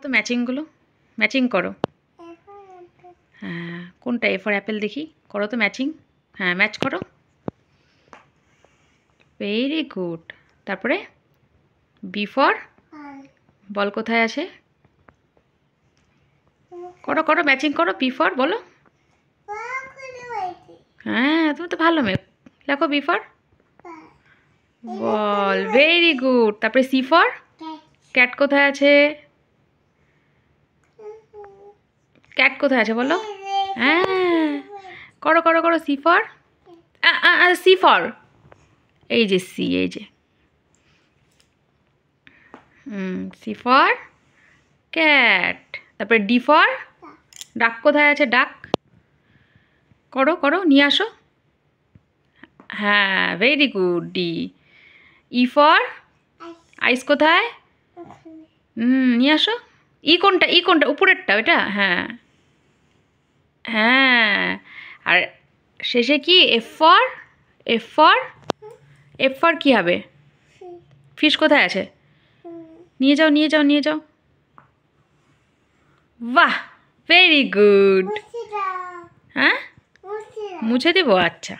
তো ম্যাচিংগুলো ম্যাচিং করো। হ্যাঁ, কোনটা? এ ফর অ্যাপেল দেখি, করো তো ম্যাচিং। হ্যাঁ, ম্যাচ করো। Very good. তারপরে বি ফর বল কোথায় আছে? করো করো, ম্যাচিং করো। বি ফর বলো। হ্যাঁ, তুমি তো ভালো মেয়ে। লেখো B for ball. Very good. তারপরে সি ফর ক্যাট কোথায় আছে? ক্যাট কোথায় আছে বলো। হ্যাঁ, করো করো করো। সি ফর সি ফর এই যে সি, এই যে সি ফর ক্যাট। তারপরে ডি ফর ডাক কোথায় আছে? ডাক করো করো, নিয়ে আসো। হ্যাঁ, very good. D. E for ice কোথায়? নিয়ে আসো। ই কোনটা? ই কোনটা? উপরেরটা ওইটা? হ্যাঁ হ্যাঁ। আর শেষে কি? F for F for F for কী হবে? ফিশ কোথায় আছে? নিয়ে যাও নিয়ে যাও নিয়ে যাও। বাহ, ভেরি গুড। হ্যাঁ, মুছে দেবো? আচ্ছা।